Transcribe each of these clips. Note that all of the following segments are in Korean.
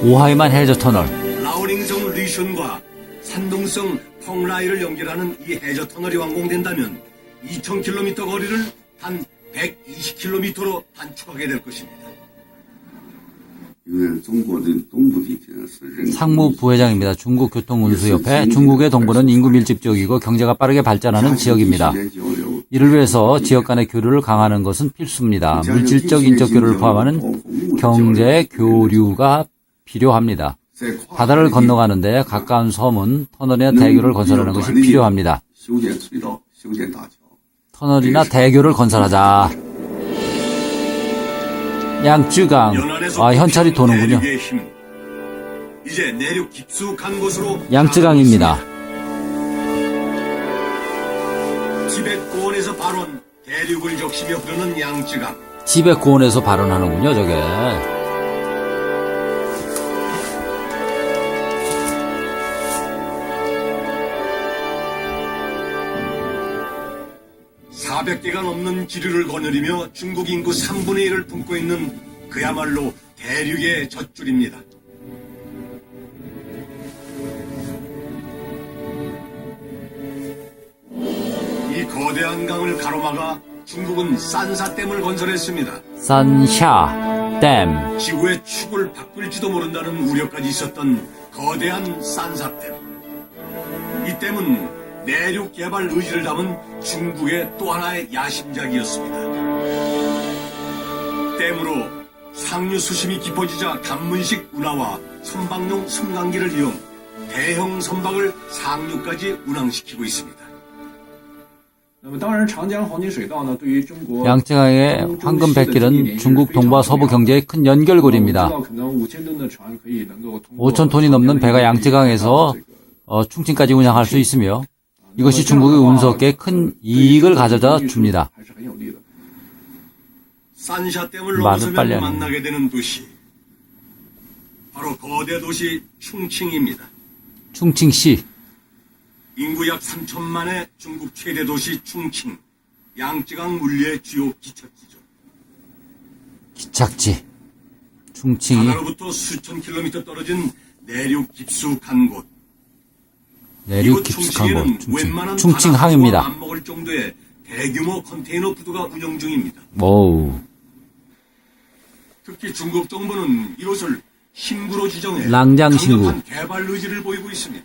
오하이만 해저 터널. 라오닝성 리슌과 산동성 펑라이를 연결하는 이 해저 터널이 완공된다면 2000km 거리를 단 120km로 단축하게 될 것입니다. 상무 부회장입니다. 중국교통운수협회. 중국의 동부는 인구 밀집 지역이고 경제가 빠르게 발전하는 지역입니다. 이를 위해서 지역 간의 교류를 강화하는 것은 필수입니다. 물질적, 인적 교류를 포함하는 경제 교류가 필요합니다. 바다를 건너가는데 가까운 섬은 터널이나 대교를 건설하는 것이 필요합니다. 터널이나 대교를 건설하자. 양쯔강. 현찰이 도는군요. 이제 내륙 깊숙한 곳으로 양쯔강입니다. 티벳 고원에서 발원, 대륙을 적시며 흐르는 양쯔강. 티벳 고원에서 발원하는군요, 저게. (400개가) 넘는 기류를 거느리며 중국 인구 3분의 1을 품고 있는 그야말로 대륙의 젖줄입니다. 이 거대한 강을 가로막아 중국은 산사댐을 건설했습니다. 산샤댐. 지구의 축을 바꿀지도 모른다는 우려까지 있었던 거대한 산사댐. 이 댐은 내륙 개발 의지를 담은 중국의 또 하나의 야심작이었습니다. 댐으로 상류 수심이 깊어지자 간문식 운하와 선박용 승강기를 이용 대형 선박을 상류까지 운항시키고 있습니다. 양쯔강의 황금백길은 중국 동부와 서부 경제의 큰 연결고리입니다. 5,000톤이 넘는 배가 양쯔강에서 충칭까지 운항할 수 있으며 이것이 중국의 운석계에 큰 이익을 가져다 줍니다. 산샤댐을 넘어서면 만나게 되는 도시, 바로 거대 도시 충칭입니다. 충칭시. 인구 약 3천만의 중국 최대 도시 충칭, 양쯔강 물류의 주요 기착지죠. 기착지. 충칭이. 바다로부터 수천 킬로미터 떨어진 내륙 깊숙한 곳. 내륙 깊숙한 곳. 충칭항입니다. 안 먹을 정도의 대규모 컨테이너 부두가 운영 중입니다. 오우. 특히 중국 정부는 이곳을 신구로 지정해 랑장 신구. 강력한 개발 의지를 보이고 있습니다.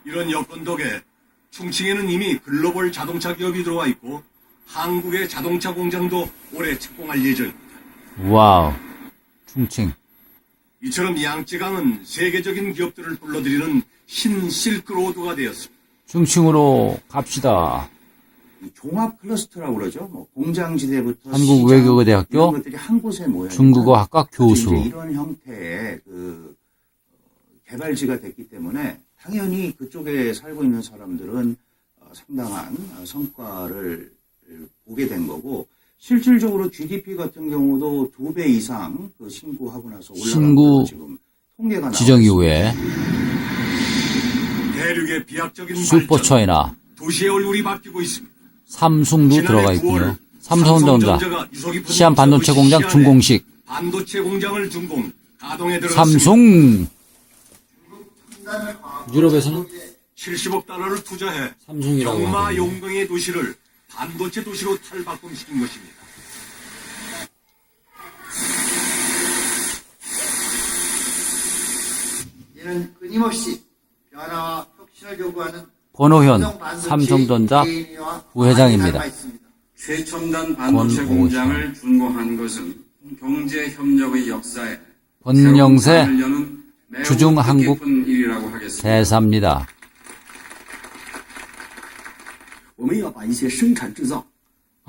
이런 여건 덕에 충칭에는 이미 글로벌 자동차 기업이 들어와 있고 한국의 자동차 공장도 올해 착공할 예정입니다. 와우. 충칭. 이처럼 양쯔강은 세계적인 기업들을 불러들이는 신실크로드가 되었습니다. 충칭으로 갑시다. 종합 클러스터라고 그러죠. 공장지대부터 한국외국어대학교 이런 것들이 한 곳에 모여 중국어학과 교수. 이런 형태의 개발지가 됐기 때문에 당연히 그쪽에 살고 있는 사람들은 상당한 성과를 보게 된 거고, 실질적으로 GDP 같은 경우도 2배 이상 신고하고 나서 올라간 걸로 지금 통계가 지정 이후에 대륙의 비약적인 슈퍼차이나 도시의 얼굴이 바뀌고 있습니다. 삼성도 들어가 있고요. 삼성전자, 시안 반도체 공장 준공식. 반도체 공장을 준공, 가동에 들어갔습니다. 삼성. 유럽에서는 70억 달러를 투자해 삼성이라고 경마 하거든요. 용병의 도시를 반도체 도시로 탈바꿈시킨 것입니다. 이는 끊임없이 변화와 혁신을 요구하는 권오현 삼성전자 부회장입니다. 최첨단 반도체 공장을 준공한 것은 경제 협력의 역사에 권영세 주중 매우 한국 뜻깊은 일이라고 하겠습니다. 대사입니다.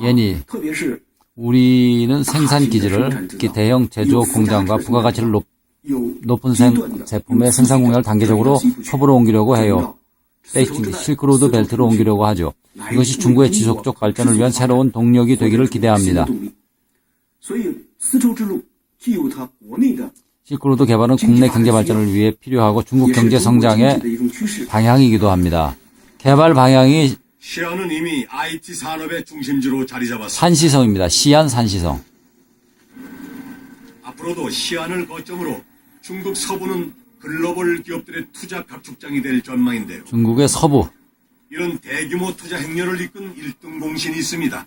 예니 우리는 생산 기지를 특히 대형 제조업 공장과 부가가치를 높은 제품의 생산 공략을 단계적으로 서부로 옮기려고 해요. 실크로드 벨트로 옮기려고 하죠. 이것이 중국의 지속적 발전을 위한 새로운 동력이 되기를 기대합니다. 실크로드 개발은 국내 경제 발전을 위해 필요하고 중국 경제 성장의 방향이기도 합니다. 개발 방향이 시안은 이미 IT 산업의 중심지로 자리 잡았습니다. 산시성입니다. 시안 산시성. 앞으로도 시안을 거점으로 중국 서부는 글로벌 기업들의 투자 각축장이 될 전망인데요. 중국의 서부. 이런 대규모 투자 행렬을 이끈 1등 공신이 있습니다.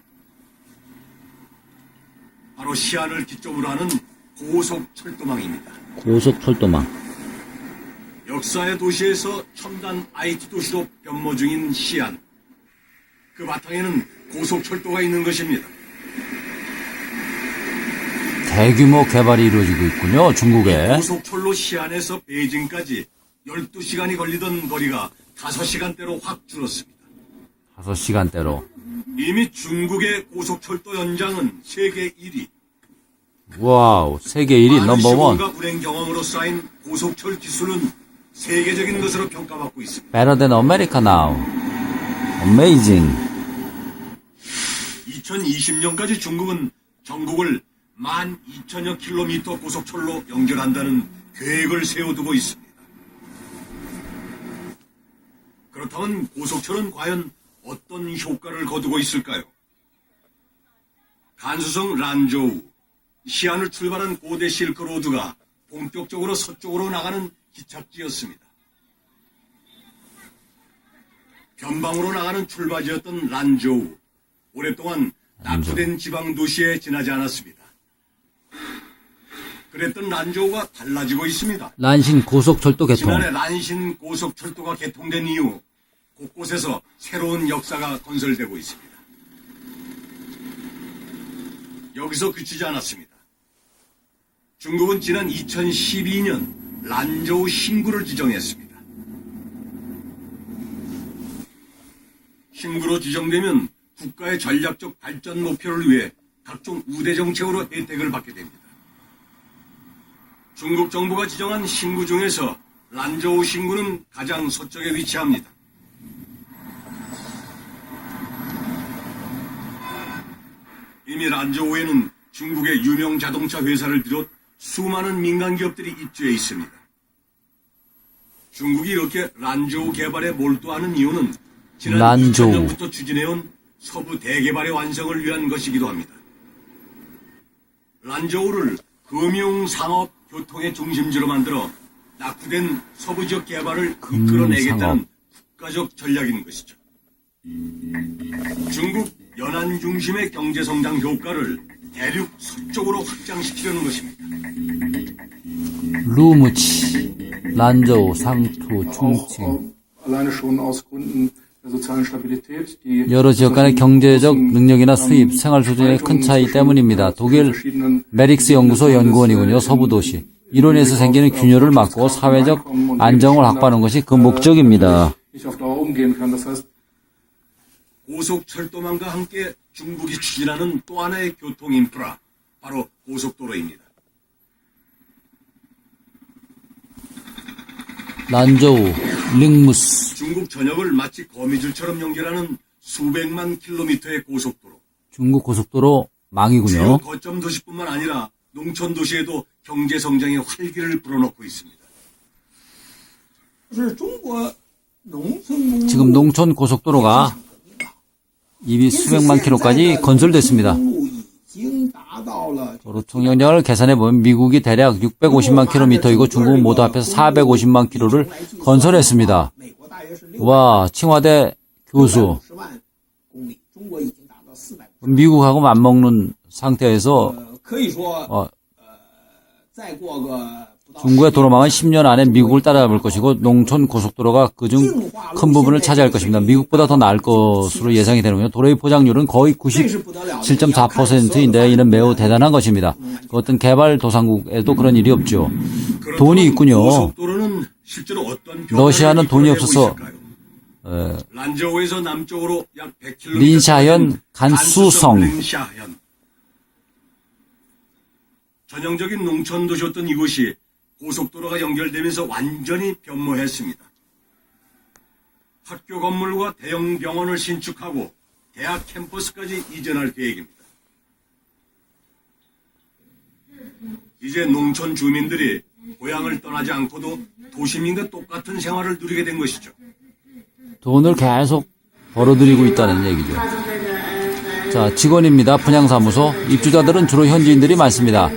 바로 시안을 기점으로 하는 고속철도망입니다. 고속철도망. 역사의 도시에서 첨단 IT 도시로 변모 중인 시안. 그 바탕에는 고속철도가 있는 것입니다. 대규모 개발이 이루어지고 있군요. 중국에. 고속철로 시안에서 베이징까지 12시간이 걸리던 거리가 5시간대로 확 줄었습니다. 5시간대로. 이미 중국의 고속철도 연장은 세계 1위. 와우. 세계 1위 많은 넘버원. 시공과 운행 경험으로 쌓인 고속철 기술은 세계적인 것으로 평가받고 있습니다. Better than America now. Amazing. 2020년까지 중국은 전국을 12,000여 킬로미터 고속철로 연결한다는 계획을 세워두고 있습니다. 그렇다면 고속철은 과연 어떤 효과를 거두고 있을까요? 간수성 란조우, 시안을 출발한 고대 실크로드가 본격적으로 서쪽으로 나가는 기착지였습니다. 변방으로 나가는 출발지였던 란조우, 오랫동안 낙후된 지방 도시에 지나지 않았습니다. 그랬던 란조우가 달라지고 있습니다. 란신 고속철도 개통. 지난해 란신 고속철도가 개통된 이후 곳곳에서 새로운 역사가 건설되고 있습니다. 여기서 그치지 않았습니다. 중국은 지난 2012년 란저우 신구를 지정했습니다. 신구로 지정되면 국가의 전략적 발전 목표를 위해 각종 우대 정책으로 혜택을 받게 됩니다. 중국 정부가 지정한 신구 중에서 란저우 신구는 가장 서쪽에 위치합니다. 이미 란저우에는 중국의 유명 자동차 회사를 비롯 수많은 민간 기업들이 입주해 있습니다. 중국이 이렇게 란저우 개발에 몰두하는 이유는 지난 란저우. 2000년부터 추진해온 서부 대개발의 완성을 위한 것이기도 합니다. 란저우를 금융, 상업, 교통의 중심지로 만들어 낙후된 서부 지역 개발을 이끌어내겠다는 국가적 전략인 것이죠. 중국 연안 중심의 경제 성장 효과를 대륙 서쪽으로 확장시키려는 것입니다. 루무치, 란저우, 상투, 충칭. alleine schon aus Gründen der sozialen Stabilität, die 여러 지역 간의 경제적 능력이나 수입, 생활 수준의 큰 차이 때문입니다. 독일 메릭스 연구소 연구원이군요. 서부 도시. 이론에서 생기는 균열을 막고 사회적 안정을 확보하는 것이 그 목적입니다. nicht auf Dauer umgehen kann. Das heißt, 고속철도망과 함께 중국이 추진하는 또 하나의 교통 인프라, 바로 고속도로입니다. 란저우, 링무스. 중국 전역을 마치 거미줄처럼 연결하는 수백만 킬로미터의 고속도로. 중국 고속도로 주요 망이군요. 거점 도시뿐만 아니라 농촌 도시에도 경제 성장의 활기를 불어넣고 있습니다. 지금 농촌 고속도로가 이미 수백만 킬로까지 건설됐습니다. 도로 총량을 계산해보면 미국이 대략 650만 킬로미터이고 중국은 모두 합해서 450만 킬로를 건설했습니다. 와, 칭화대 교수. 미국하고 맞먹는 상태에서 중국의 도로망은 10년 안에 미국을 따라잡을 것이고 농촌 고속도로가 그중 큰 부분을 차지할 것입니다. 미국보다 더 나을 것으로 예상이 되는군요. 도로의 포장률은 거의 97.4%인데 이는 매우 대단한 것입니다. 어떤 개발도상국에도 그런 일이 없죠. 돈이 있군요. 고속도로는 실제로 어떤 러시아는 돈이 없어서 란저우에서 남쪽으로 약 100km 린샤현, 간수성. 린샤현. 전형적인 농촌 도시였던 이곳이 고속도로가 연결되면서 완전히 변모했습니다. 학교 건물과 대형 병원을 신축하고 대학 캠퍼스까지 이전할 계획입니다. 이제 농촌 주민들이 고향을 떠나지 않고도 도시민과 똑같은 생활을 누리게 된 것이죠. 돈을 계속 벌어들이고 있다는 얘기죠. 자, 직원입니다. 분양사무소. 입주자들은 주로 현지인들이 많습니다.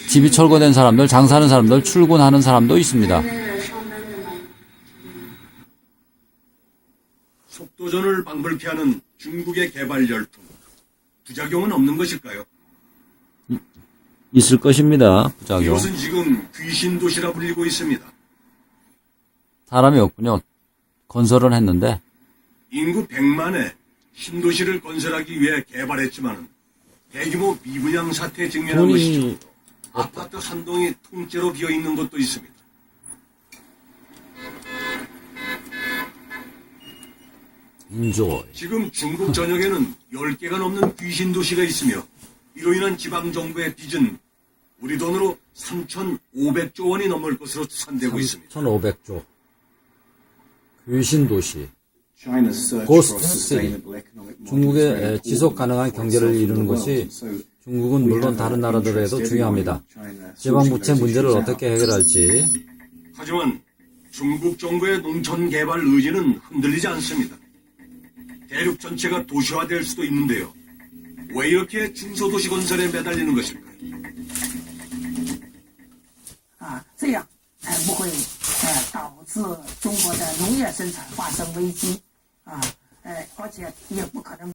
집이 철거된 사람들, 장사하는 사람들, 출근하는 사람도 있습니다. 속도전을 방불케 하는 중국의 개발 열풍. 부작용은 없는 것일까요? 있을 것입니다. 부작용. 이것은 지금 귀신 도시라 불리고 있습니다. 사람이 없군요. 건설을 했는데 인구 100만의 신도시를 건설하기 위해 개발했지만 대규모 미분양 사태에 직면한 것이죠. 돈이 아파트 한 동이 통째로 비어 있는 곳도 있습니다. 인조이. 지금 중국 전역에는 10개가 넘는 귀신 도시가 있으며 이로 인한 지방 정부의 빚은 우리 돈으로 3,500조 원이 넘을 것으로 추산되고 있습니다. 1,500조. 귀신 도시. China's search Ghost for a sustainable economic model 중국의 is very 지속 important 가능한 for 경제를 itself 이루는 and the 것이 world. So 중국은 we 물론 have 다른 an 나라들에도 interest 중요합니다. in China 지방 sorting 부채 those 문제를 issues 어떻게 out. 해결할지 하지만 중국 정부의 농촌 개발 의지는 흔들리지 않습니다. 대륙 전체가 도시화될 수도 있는데요. 왜 이렇게 중소도시 건설에 매달리는 것일까요? 这样才不会导致中国的农业生产发生危机而且也不可能。